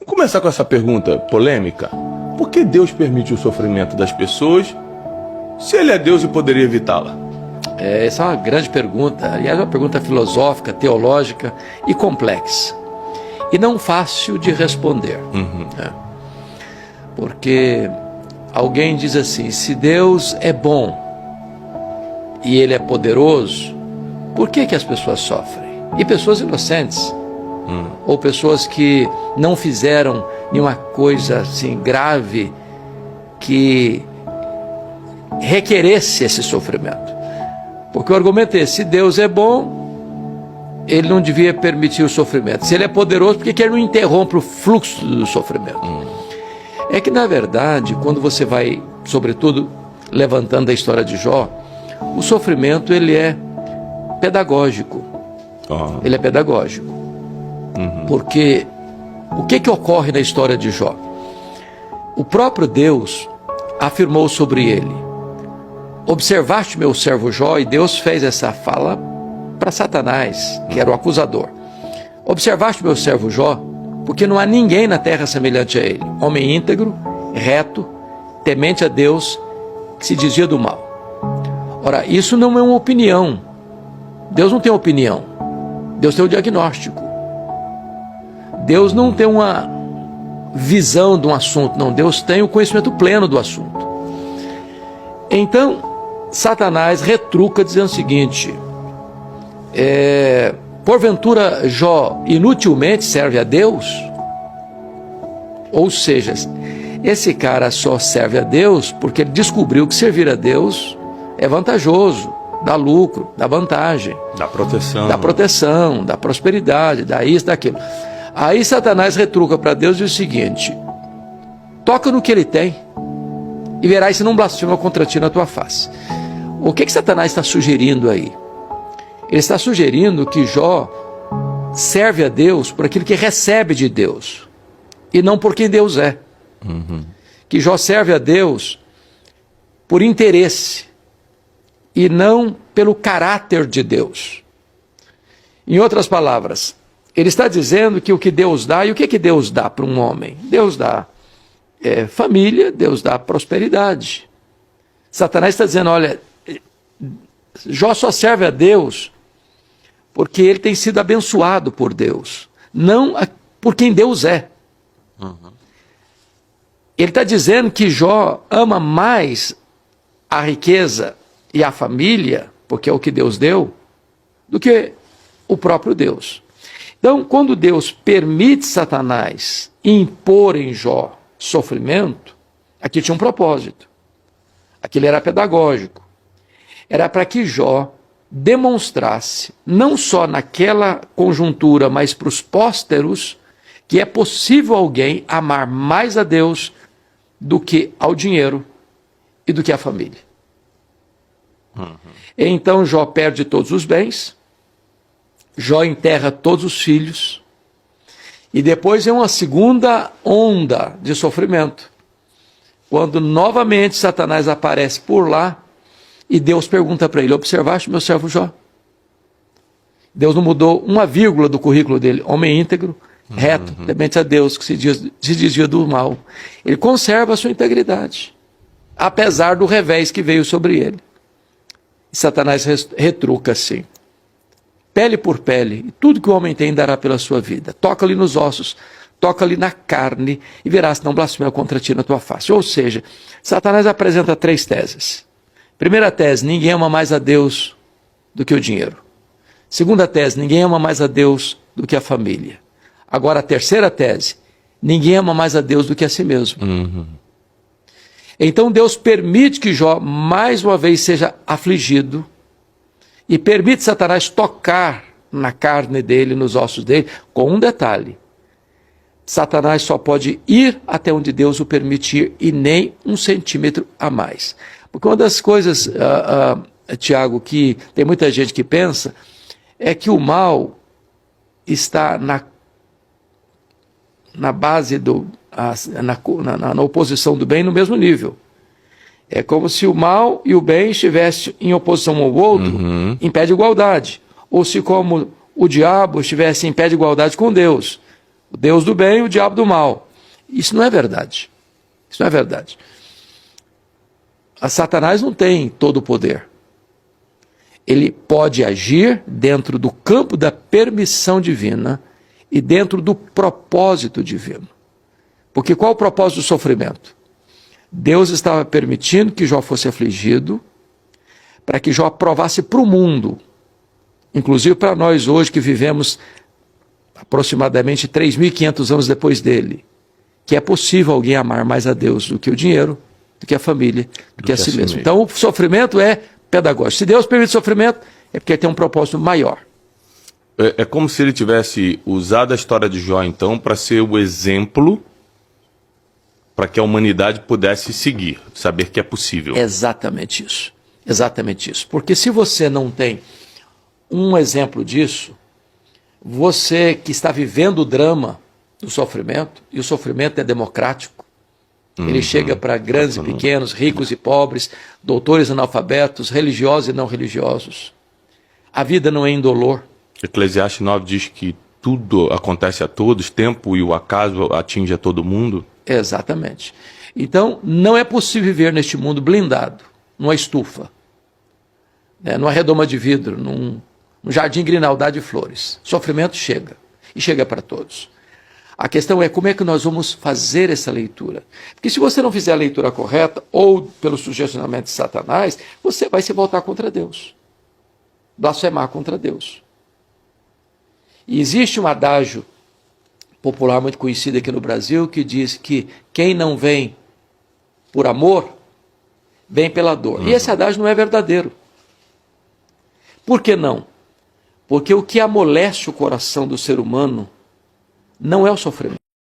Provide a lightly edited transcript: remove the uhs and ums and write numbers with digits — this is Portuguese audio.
Vamos começar com essa pergunta polêmica. Por que Deus permite o sofrimento das pessoas se Ele é Deus e poderia evitá-la? Essa é uma grande pergunta, aliás, é uma pergunta filosófica, teológica e complexa. E não fácil de responder. Porque alguém diz assim, se Deus é bom e Ele é poderoso, por que as pessoas sofrem? E pessoas inocentes, ou pessoas que não fizeram nenhuma coisa assim grave que requeresse esse sofrimento. Porque o argumento é esse, se Deus é bom, Ele não devia permitir o sofrimento. Se Ele é poderoso, por que Ele não interrompe o fluxo do sofrimento? É que, na verdade, quando você vai, sobretudo, levantando a história de Jó, o sofrimento, ele é pedagógico. Ele é pedagógico. Porque o que ocorre na história de Jó? O próprio Deus afirmou sobre ele, observaste meu servo Jó, e Deus fez essa fala para Satanás, que era o acusador. Observaste meu servo Jó, porque não há ninguém na terra semelhante a ele, homem íntegro, reto, temente a Deus, que se desvia do mal. Ora, isso não é uma opinião. Deus não tem opinião. Deus tem um diagnóstico. Deus não tem uma visão de um assunto, não. Deus tem o conhecimento pleno do assunto. Então, Satanás retruca dizendo o seguinte, porventura Jó inutilmente serve a Deus? Ou seja, esse cara só serve a Deus porque ele descobriu que servir a Deus é vantajoso, dá lucro, dá vantagem, dá proteção, dá prosperidade, dá isso, daquilo. Aí Satanás retruca para Deus e diz o seguinte, toca no que ele tem e verás se não blasfema contra ti na tua face. O que Satanás está sugerindo aí? Ele está sugerindo que Jó serve a Deus por aquilo que recebe de Deus e não por quem Deus é. Que Jó serve a Deus por interesse e não pelo caráter de Deus. Em outras palavras, ele está dizendo que o que Deus dá, e o que Deus dá para um homem? Deus dá família, Deus dá prosperidade. Satanás está dizendo, olha, Jó só serve a Deus porque ele tem sido abençoado por Deus, não por quem Deus é. Ele está dizendo que Jó ama mais a riqueza e a família, porque é o que Deus deu, do que o próprio Deus. Então, quando Deus permite Satanás impor em Jó sofrimento, aqui tinha um propósito. Aquilo era pedagógico. Era para que Jó demonstrasse, não só naquela conjuntura, mas para os pósteros, que é possível alguém amar mais a Deus do que ao dinheiro e do que à família. Então Jó perde todos os bens, Jó enterra todos os filhos, e depois é uma segunda onda de sofrimento, quando novamente Satanás aparece por lá, e Deus pergunta para ele, observaste meu servo Jó? Deus não mudou uma vírgula do currículo dele, homem íntegro, reto, temente a Deus, que se desvia do mal. Ele conserva a sua integridade, apesar do revés que veio sobre ele. E Satanás retruca assim, pele por pele, e tudo que o homem tem dará pela sua vida. Toca-lhe nos ossos, toca-lhe na carne, e verás se não blasfema contra ti na tua face. Ou seja, Satanás apresenta três teses. Primeira tese, ninguém ama mais a Deus do que o dinheiro. Segunda tese, ninguém ama mais a Deus do que a família. Agora a terceira tese, ninguém ama mais a Deus do que a si mesmo. Então Deus permite que Jó mais uma vez seja afligido e permite Satanás tocar na carne dele, nos ossos dele, com um detalhe. Satanás só pode ir até onde Deus o permitir e nem 1 centímetro a mais. Porque uma das coisas, Tiago, que tem muita gente que pensa, é que o mal está na base, na oposição do bem no mesmo nível. É como se o mal e o bem estivessem em oposição um ao outro, em pé de igualdade. Ou se como o diabo estivesse em pé de igualdade com Deus. O Deus do bem e o diabo do mal. Isso não é verdade. Isso não é verdade. A Satanás não tem todo o poder. Ele pode agir dentro do campo da permissão divina e dentro do propósito divino. Porque qual o propósito do sofrimento? Deus estava permitindo que Jó fosse afligido para que Jó provasse para o mundo, inclusive para nós hoje que vivemos aproximadamente 3.500 anos depois dele, que é possível alguém amar mais a Deus do que o dinheiro, do que a família, do que a si mesmo. Então o sofrimento é pedagógico. Se Deus permite sofrimento, é porque ele tem um propósito maior. É como se ele tivesse usado a história de Jó, então, para ser o exemplo para que a humanidade pudesse seguir, saber que é possível. Exatamente isso. Exatamente isso. Porque se você não tem um exemplo disso, você que está vivendo o drama do sofrimento, e o sofrimento é democrático, ele chega para grandes e pequenos, ricos e pobres, doutores e analfabetos, religiosos e não religiosos. A vida não é indolor. Eclesiastes 9 diz que tudo acontece a todos, tempo e o acaso atinge a todo mundo. Exatamente. Então, não é possível viver neste mundo blindado, numa estufa, né, numa redoma de vidro, num jardim grinaldado de flores. Sofrimento chega, e chega para todos. A questão é como é que nós vamos fazer essa leitura. Porque se você não fizer a leitura correta, ou pelo sugestionamento de Satanás, você vai se voltar contra Deus. Blasfemar contra Deus. E existe um adágio popular muito conhecido aqui no Brasil que diz que quem não vem por amor, vem pela dor. E esse adágio não é verdadeiro. Por que não? Porque o que amolece o coração do ser humano não é o sofrimento.